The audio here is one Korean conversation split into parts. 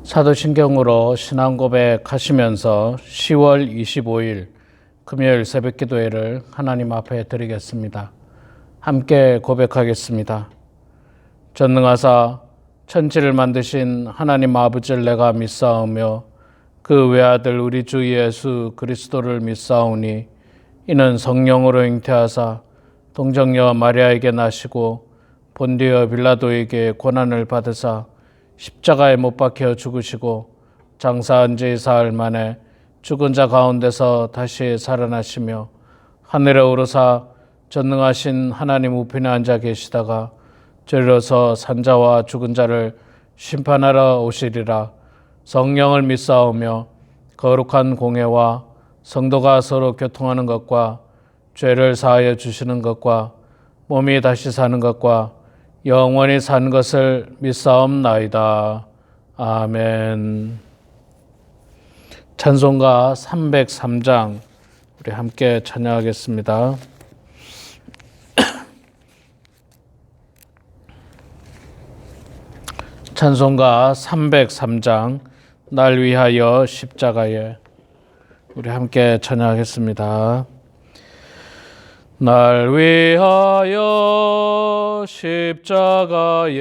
사도신경으로 신앙고백 하시면서 10월 25일 금요일 새벽기도회를 하나님 앞에 드리겠습니다. 함께 고백하겠습니다. 전능하사 천지를 만드신 하나님 아버지를 내가 믿사오며 그 외아들 우리 주 예수 그리스도를 믿사오니 이는 성령으로 잉태하사 동정녀 마리아에게 나시고 본디오 빌라도에게 고난을 받으사 십자가에 못 박혀 죽으시고 장사한 지 사흘 만에 죽은 자 가운데서 다시 살아나시며 하늘에 오르사 전능하신 하나님 우편에 앉아 계시다가 저리로서 산자와 죽은 자를 심판하러 오시리라. 성령을 믿사오며 거룩한 공회와 성도가 서로 교통하는 것과 죄를 사하여 주시는 것과 몸이 다시 사는 것과 영원히 산 것을 믿사옵나이다. 아멘. 찬송가 303장 우리 함께 찬양하겠습니다. 찬송가 303장 날 위하여 십자가에 우리 함께 찬양하겠습니다. 날 위하여 십자가에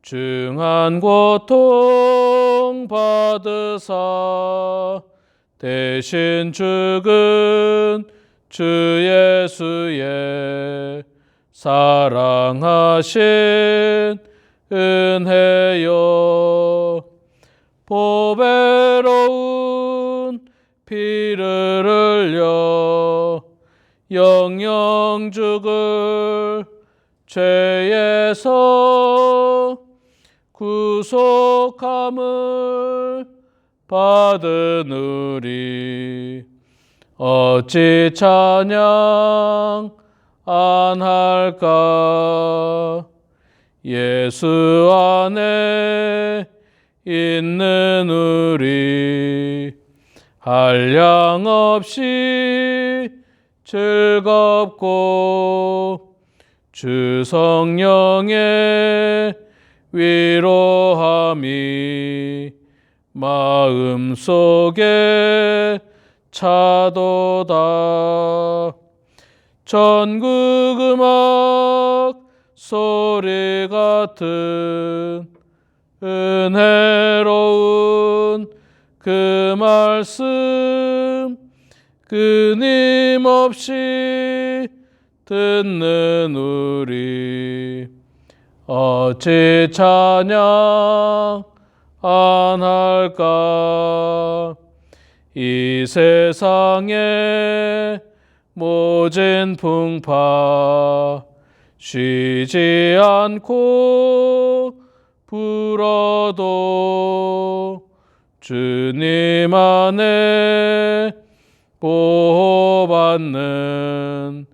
중한 고통 받으사 대신 죽은 주 예수의 사랑하신 은혜여 보배로운 피를 흘려 영영 죽을 죄에서 구속함을 받은 우리 어찌 찬양 안 할까. 예수 안에 있는 우리 한량없이 즐겁고 주 성령의 위로함이 마음속에 차도다. 전국 음악 소리 같은 은혜로운 그 말씀 끊임없이 듣는 우리 어찌 찬양 안 할까. 이 세상에 모진 풍파 쉬지 않고 불어도 주님 안에 보호받는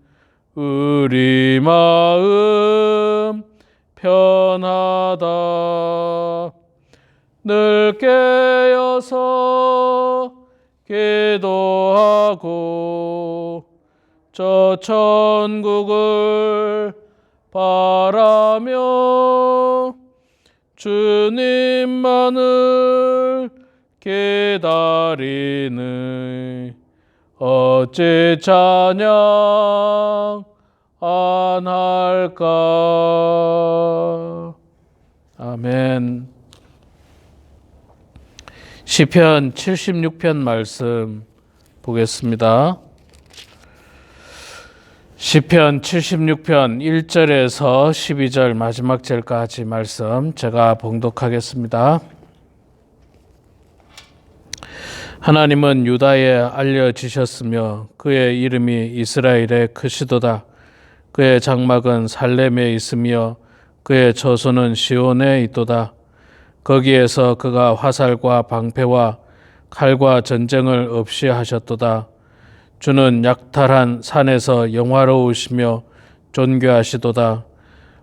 우리 마음 편하다. 늘 깨어서 기도하고 저 천국을 바라며 주님만을 기다리는 어찌 찬양 안 할까. 아멘. 시편 76편 말씀 보겠습니다. 시편 76편 1절에서 12절 마지막 절까지 말씀 제가 봉독하겠습니다. 하나님은 유다에 알려지셨으며 그의 이름이 이스라엘에 크시도다. 그의 장막은 살렘에 있으며 그의 처소는 시온에 있도다. 거기에서 그가 화살과 방패와 칼과 전쟁을 없이 하셨도다. 주는 약탈한 산에서 영화로우시며 존귀하시도다.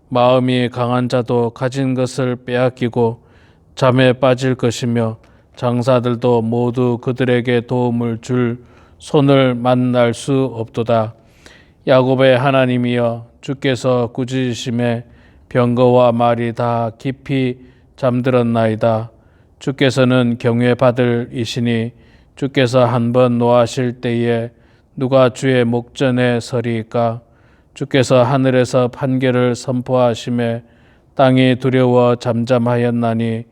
마음이 강한 자도 가진 것을 빼앗기고 잠에 빠질 것이며 장사들도 모두 그들에게 도움을 줄 손을 만날 수 없도다. 야곱의 하나님이여 주께서 꾸짖으심에 병거와 말이 다 깊이 잠들었나이다. 주께서는 경외받을 이시니 주께서 한번 노하실 때에 누가 주의 목전에 서리이까? 주께서 하늘에서 판결을 선포하심에 땅이 두려워 잠잠하였나니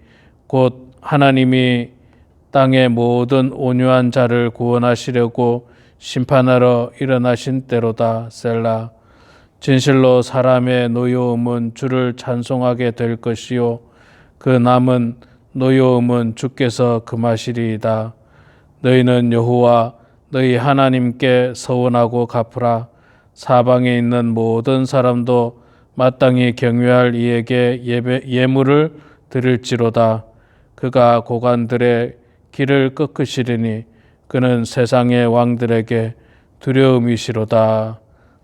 곧 하나님이 땅의 모든 온유한 자를 구원하시려고 심판하러 일어나신 때로다. 셀라. 진실로 사람의 노여움은 주를 찬송하게 될 것이요 그 남은 노여움은 주께서 금하시리이다. 너희는 여호와 너희 하나님께 서원하고 갚으라. 사방에 있는 모든 사람도 마땅히 경외할 이에게 예물을 드릴지로다. 그가 고관들의 길을 꺾으시리니 그는 세상의 왕들에게 두려움이시로다.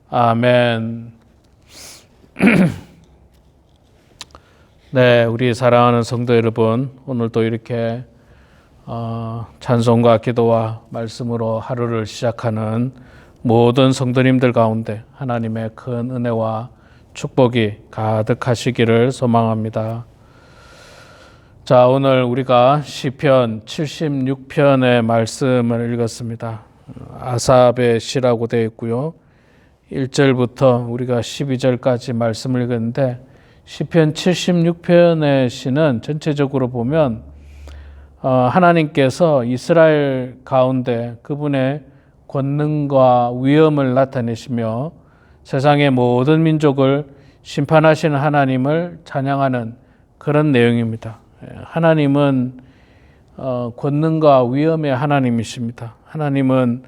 아멘. 네, 우리 사랑하는 성도 여러분, 오늘도 이렇게 찬송과 기도와 말씀으로 하루를 시작하는 모든 성도님들 가운데 하나님의 큰 은혜와 축복이 가득하시기를 소망합니다. 자, 오늘 우리가 시편 76편의 말씀을 읽었습니다. 아삽의 시라고 되어 있고요. 1절부터 우리가 12절까지 말씀을 읽었는데 시편 76편의 시는 전체적으로 보면 하나님께서 이스라엘 가운데 그분의 권능과 위엄을 나타내시며 세상의 모든 민족을 심판하시는 하나님을 찬양하는 그런 내용입니다. 하나님은 권능과 위엄의 하나님이십니다. 하나님은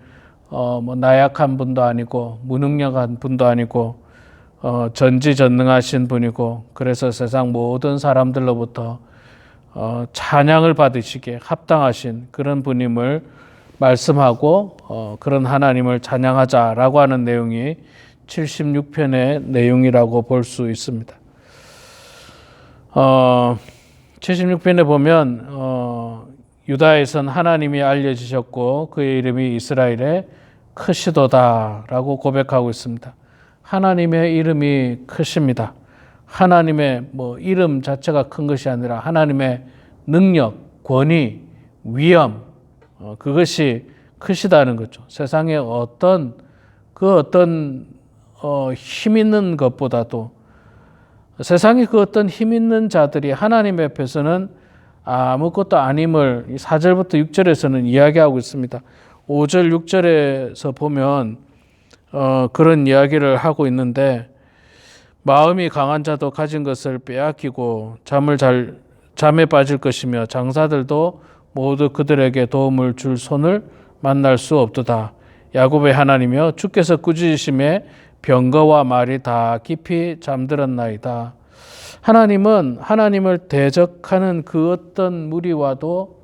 나약한 분도 아니고 무능력한 분도 아니고 전지전능하신 분이고 그래서 세상 모든 사람들로부터 찬양을 받으시기에 합당하신 그런 분임을 말씀하고 그런 하나님을 찬양하자라고 하는 내용이 76편의 내용이라고 볼 수 있습니다. 76편에 보면 유다에선 하나님이 알려지셨고 그의 이름이 이스라엘의 크시도다라고 고백하고 있습니다. 하나님의 이름이 크십니다. 하나님의 이름 자체가 큰 것이 아니라 하나님의 능력, 권위, 위엄 그것이 크시다는 거죠. 세상에 어떤 힘 있는 것보다도 세상에 그 어떤 힘 있는 자들이 하나님 앞에서는 아무것도 아님을 4절부터 6절에서는 이야기하고 있습니다. 5절, 6절에서 보면 그런 이야기를 하고 있는데 마음이 강한 자도 가진 것을 빼앗기고 잠에 빠질 것이며 장사들도 모두 그들에게 도움을 줄 손을 만날 수 없도다. 야곱의 하나님이여 주께서 꾸짖으심에 병거와 말이 다 깊이 잠들었나이다. 하나님은 하나님을 대적하는 그 어떤 무리와도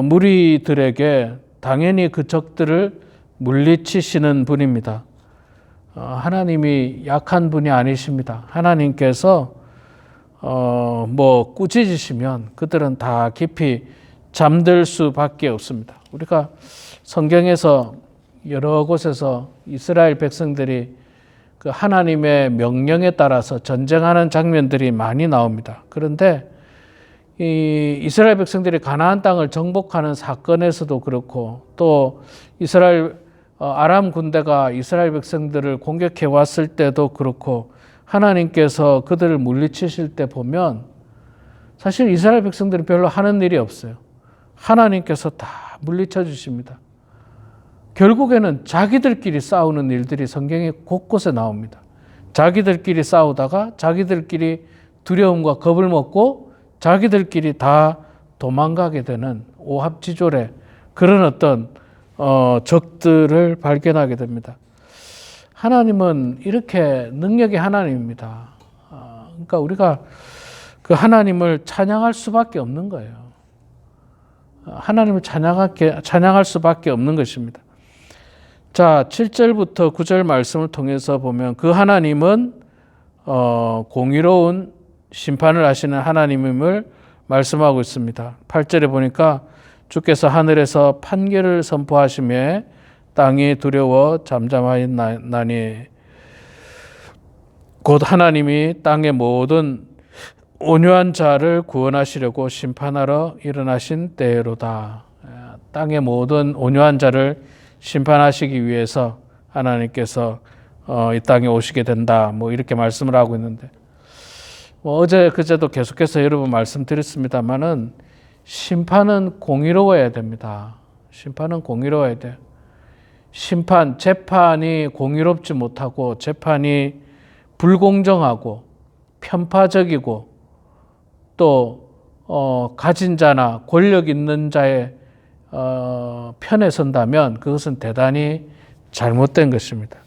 무리들에게 당연히 그 적들을 물리치시는 분입니다. 하나님이 약한 분이 아니십니다. 하나님께서 꾸짖으시면 그들은 다 깊이 잠들 수밖에 없습니다. 우리가 성경에서 여러 곳에서 이스라엘 백성들이 그 하나님의 명령에 따라서 전쟁하는 장면들이 많이 나옵니다. 그런데 이 이스라엘 백성들이 가나안 땅을 정복하는 사건에서도 그렇고 또 아람 군대가 이스라엘 백성들을 공격해 왔을 때도 그렇고 하나님께서 그들을 물리치실 때 보면 사실 이스라엘 백성들이 별로 하는 일이 없어요. 하나님께서 다 물리쳐 주십니다. 결국에는 자기들끼리 싸우는 일들이 성경에 곳곳에 나옵니다. 자기들끼리 싸우다가 자기들끼리 두려움과 겁을 먹고 자기들끼리 다 도망가게 되는 오합지졸의 그런 어떤 적들을 발견하게 됩니다. 하나님은 이렇게 능력의 하나님입니다. 그러니까 우리가 그 하나님을 찬양할 수밖에 없는 거예요. 하나님을 찬양할 수밖에 없는 것입니다. 자, 7절부터 9절 말씀을 통해서 보면 그 하나님은 공의로운 심판을 하시는 하나님임을 말씀하고 있습니다. 8절에 보니까 주께서 하늘에서 판결을 선포하시며 땅이 두려워 잠잠하였나니 곧 하나님이 땅의 모든 온유한 자를 구원하시려고 심판하러 일어나신 때로다. 땅의 모든 온유한 자를 심판하시기 위해서 하나님께서 이 땅에 오시게 된다. 뭐 이렇게 말씀을 하고 있는데, 어제 그제도 계속해서 여러분 말씀드렸습니다만은 심판은 공의로워야 됩니다. 심판은 공의로워야 돼요. 재판이 공의롭지 못하고 재판이 불공정하고 편파적이고 또 가진 자나 권력 있는 자의 편에 선다면 그것은 대단히 잘못된 것입니다.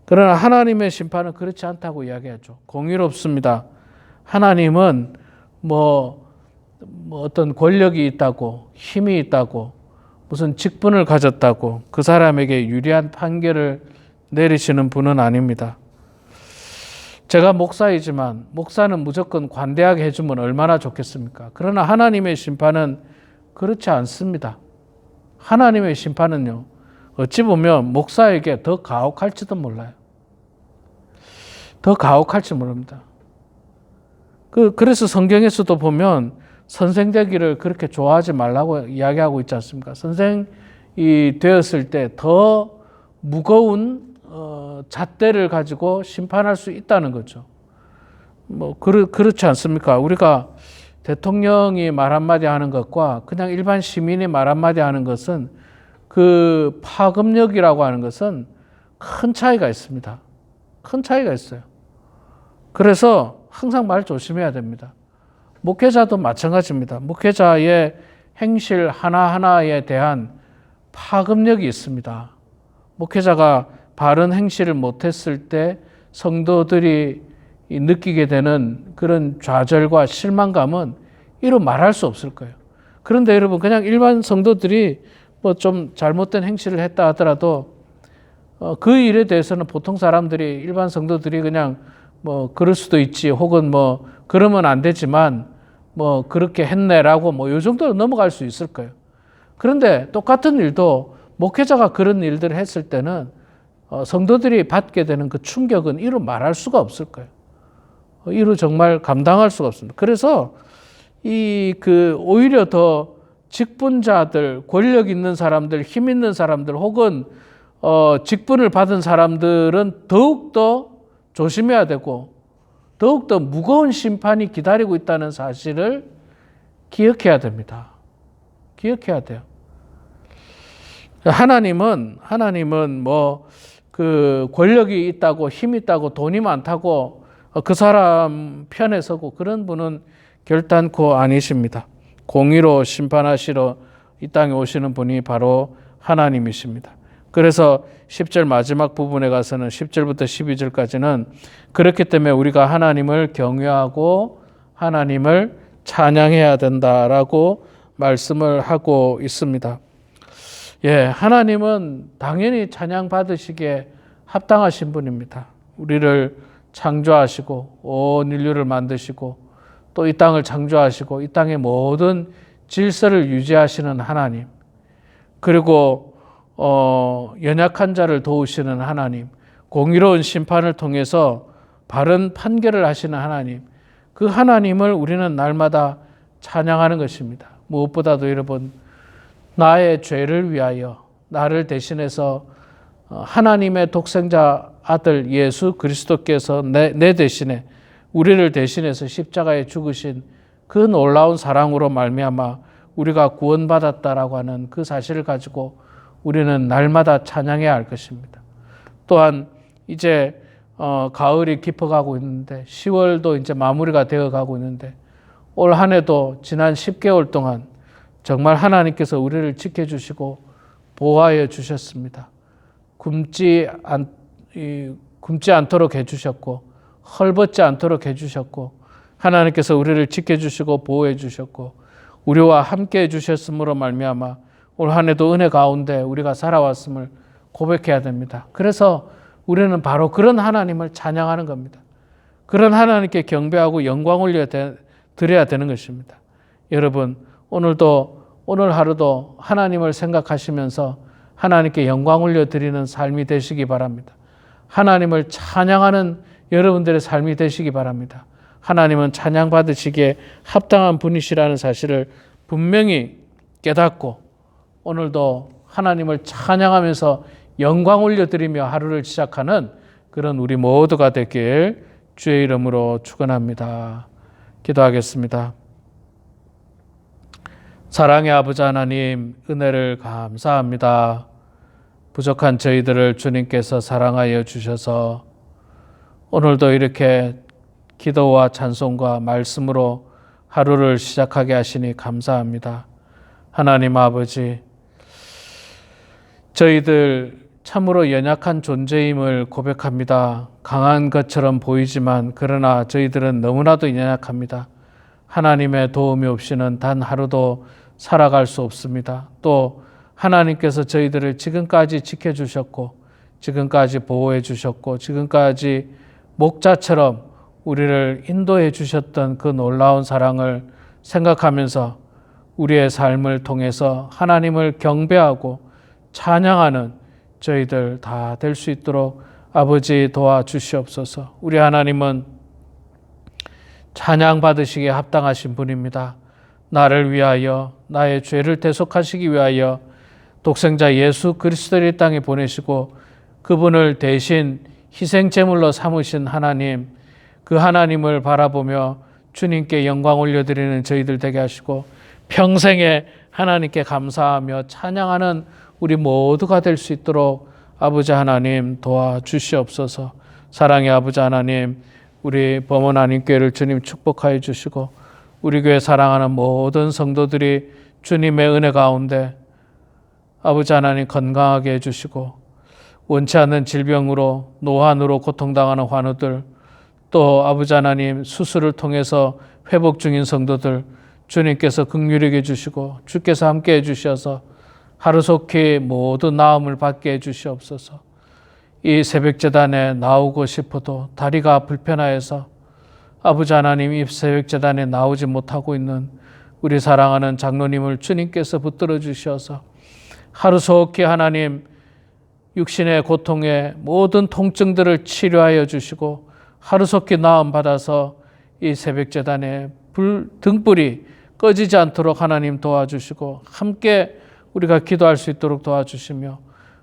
그러나 하나님의 심판은 그렇지 않다고 이야기하죠. 공의롭습니다. 하나님은 어떤 권력이 있다고, 힘이 있다고, 무슨 직분을 가졌다고 그 사람에게 유리한 판결을 내리시는 분은 아닙니다. 제가 목사이지만 목사는 무조건 관대하게 해주면 얼마나 좋겠습니까? 그러나 하나님의 심판은 그렇지 않습니다. 하나님의 심판은요, 어찌 보면 목사에게 더 가혹할지도 몰라요. 더 가혹할지 모릅니다. 그래서 성경에서도 보면 선생 되기를 그렇게 좋아하지 말라고 이야기하고 있지 않습니까? 선생이 되었을 때 더 무거운 잣대를 가지고 심판할 수 있다는 거죠. 그렇지 않습니까? 우리가 대통령이 말 한마디 하는 것과 그냥 일반 시민이 말 한마디 하는 것은 그 파급력이라고 하는 것은 큰 차이가 있습니다. 큰 차이가 있어요. 그래서 항상 말 조심해야 됩니다. 목회자도 마찬가지입니다. 목회자의 행실 하나하나에 대한 파급력이 있습니다. 목회자가 바른 행실을 못했을 때 성도들이 느끼게 되는 그런 좌절과 실망감은 이루 말할 수 없을 거예요. 그런데 여러분, 그냥 일반 성도들이 좀 잘못된 행실을 했다 하더라도 그 일에 대해서는 보통 사람들이, 일반 성도들이 그냥 그럴 수도 있지, 혹은 그러면 안 되지만 그렇게 했네라고 요 정도로 넘어갈 수 있을 거예요. 그런데 똑같은 일도 목회자가 그런 일들을 했을 때는 성도들이 받게 되는 그 충격은 이루 말할 수가 없을 거예요. 이루 정말 감당할 수가 없습니다. 그래서 오히려 더 직분자들, 권력 있는 사람들, 힘 있는 사람들, 혹은 직분을 받은 사람들은 더욱더 조심해야 되고 더욱더 무거운 심판이 기다리고 있다는 사실을 기억해야 됩니다. 기억해야 돼요. 하나님은 권력이 있다고, 힘이 있다고, 돈이 많다고 그 사람 편에 서고 그런 분은 결단코 아니십니다. 공의로 심판하시러 이 땅에 오시는 분이 바로 하나님이십니다. 그래서 10절 마지막 부분에 가서는 10절부터 12절까지는 그렇기 때문에 우리가 하나님을 경외하고 하나님을 찬양해야 된다라고 말씀을 하고 있습니다. 하나님은 당연히 찬양 받으시기에 합당하신 분입니다. 우리를 창조하시고 온 인류를 만드시고 또 이 땅을 창조하시고 이 땅의 모든 질서를 유지하시는 하나님, 그리고 연약한 자를 도우시는 하나님, 공의로운 심판을 통해서 바른 판결을 하시는 하나님, 그 하나님을 우리는 날마다 찬양하는 것입니다. 무엇보다도 여러분, 나의 죄를 위하여 나를 대신해서 하나님의 독생자 아들 예수 그리스도께서 내 대신에, 우리를 대신해서 십자가에 죽으신 그 놀라운 사랑으로 말미암아 우리가 구원받았다라고 하는 그 사실을 가지고 우리는 날마다 찬양해야 할 것입니다. 또한 이제 가을이 깊어가고 있는데 10월도 이제 마무리가 되어가고 있는데 올 한 해도 지난 10개월 동안 정말 하나님께서 우리를 지켜주시고 보호하여 주셨습니다. 굶지 않도록 해주셨고 헐벗지 않도록 해주셨고 하나님께서 우리를 지켜주시고 보호해 주셨고 우리와 함께 해주셨으므로 말미암아 올 한 해도 은혜 가운데 우리가 살아왔음을 고백해야 됩니다. 그래서 우리는 바로 그런 하나님을 찬양하는 겁니다. 그런 하나님께 경배하고 영광 올려 드려야 되는 것입니다. 여러분, 오늘 하루도 하나님을 생각하시면서 하나님께 영광 올려 드리는 삶이 되시기 바랍니다. 하나님을 찬양하는 여러분들의 삶이 되시기 바랍니다. 하나님은 찬양받으시기에 합당한 분이시라는 사실을 분명히 깨닫고 오늘도 하나님을 찬양하면서 영광 올려드리며 하루를 시작하는 그런 우리 모두가 되길 주의 이름으로 축원합니다. 기도하겠습니다. 사랑의 아버지 하나님, 은혜를 감사합니다. 부족한 저희들을 주님께서 사랑하여 주셔서 오늘도 이렇게 기도와 찬송과 말씀으로 하루를 시작하게 하시니 감사합니다. 하나님 아버지, 저희들 참으로 연약한 존재임을 고백합니다. 강한 것처럼 보이지만 그러나 저희들은 너무나도 연약합니다. 하나님의 도움이 없이는 단 하루도 살아갈 수 없습니다. 또 하나님께서 저희들을 지금까지 지켜주셨고 지금까지 보호해 주셨고 지금까지 목자처럼 우리를 인도해 주셨던 그 놀라운 사랑을 생각하면서 우리의 삶을 통해서 하나님을 경배하고 찬양하는 저희들 다 될 수 있도록 아버지 도와주시옵소서. 우리 하나님은 찬양받으시기에 합당하신 분입니다. 나를 위하여 나의 죄를 대속하시기 위하여 독생자 예수 그리스도를 이 땅에 보내시고 그분을 대신 희생제물로 삼으신 하나님, 그 하나님을 바라보며 주님께 영광 올려드리는 저희들 되게 하시고 평생에 하나님께 감사하며 찬양하는 우리 모두가 될 수 있도록 아버지 하나님 도와주시옵소서. 사랑의 아버지 하나님, 우리 범원 안인교회를 주님 축복하여 주시고 우리 교회 사랑하는 모든 성도들이 주님의 은혜 가운데 아버지 하나님 건강하게 해주시고 원치 않는 질병으로 노환으로 고통당하는 환우들, 또 아버지 하나님 수술을 통해서 회복 중인 성도들 주님께서 긍휼히 해주시고 주께서 함께 해주셔서 하루속히 모든 나음을 받게 해주시옵소서. 이 새벽재단에 나오고 싶어도 다리가 불편하여서 아버지 하나님 이 새벽재단에 나오지 못하고 있는 우리 사랑하는 장로님을 주님께서 붙들어 주셔서 하루속히 하나님 육신의 고통의 모든 통증들을 치료하여 주시고 하루속히 나음 받아서 이 새벽재단의 등불이 꺼지지 않도록 하나님 도와주시고 함께 우리가 기도할 수 있도록 도와주시며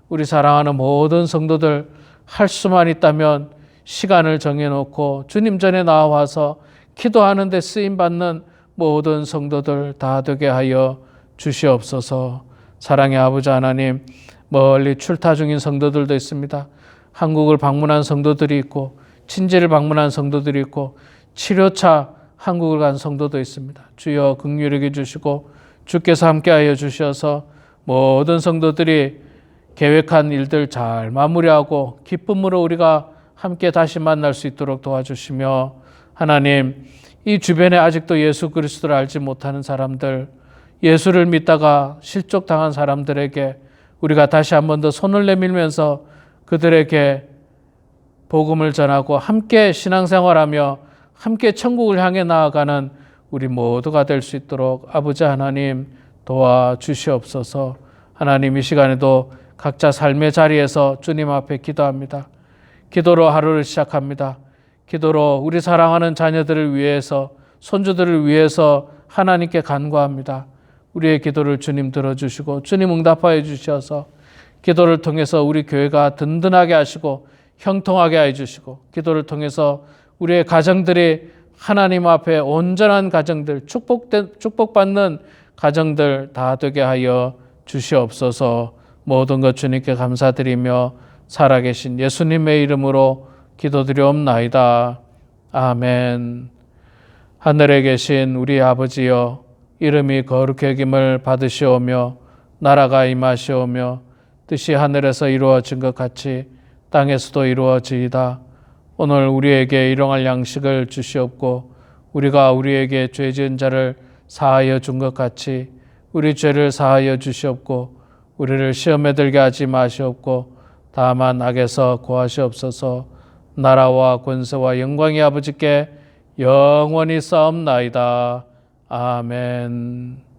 우리 사랑하는 모든 성도들 할 수만 있다면 시간을 정해놓고 주님 전에 나와서 기도하는 데 쓰임받는 모든 성도들 다 되게 하여 주시옵소서. 사랑의 아버지 하나님, 멀리 출타 중인 성도들도 있습니다. 한국을 방문한 성도들이 있고 친지를 방문한 성도들이 있고 치료차 한국을 간 성도도 있습니다. 주여 긍휼히 여겨 주시고 주께서 함께하여 주셔서 모든 성도들이 계획한 일들 잘 마무리하고 기쁨으로 우리가 함께 다시 만날 수 있도록 도와주시며 하나님, 이 주변에 아직도 예수 그리스도를 알지 못하는 사람들, 예수를 믿다가 실족당한 사람들에게 우리가 다시 한 번 더 손을 내밀면서 그들에게 복음을 전하고 함께 신앙생활하며 함께 천국을 향해 나아가는 우리 모두가 될 수 있도록 아버지 하나님 도와주시옵소서. 하나님, 이 시간에도 각자 삶의 자리에서 주님 앞에 기도합니다. 기도로 하루를 시작합니다. 기도로 우리 사랑하는 자녀들을 위해서, 손주들을 위해서 하나님께 간구합니다. 우리의 기도를 주님 들어주시고 주님 응답하여 주셔서 기도를 통해서 우리 교회가 든든하게 하시고 형통하게 해주시고 기도를 통해서 우리의 가정들이 하나님 앞에 온전한 가정들, 축복받는 가정들 다 되게 하여 주시옵소서. 모든 것 주님께 감사드리며 살아계신 예수님의 이름으로 기도드리옵나이다. 아멘. 하늘에 계신 우리 아버지여, 이름이 거룩히 여김을 받으시오며 나라가 임하시오며 뜻이 하늘에서 이루어진 것 같이 땅에서도 이루어지이다. 오늘 우리에게 일용할 양식을 주시옵고 우리가 우리에게 죄 지은 자를 사하여 준 것 같이 우리 죄를 사하여 주시옵고 우리를 시험에 들게 하지 마시옵고 다만 악에서 구하시옵소서. 나라와 권세와 영광이 아버지께 영원히 쌓옵나이다. 아멘.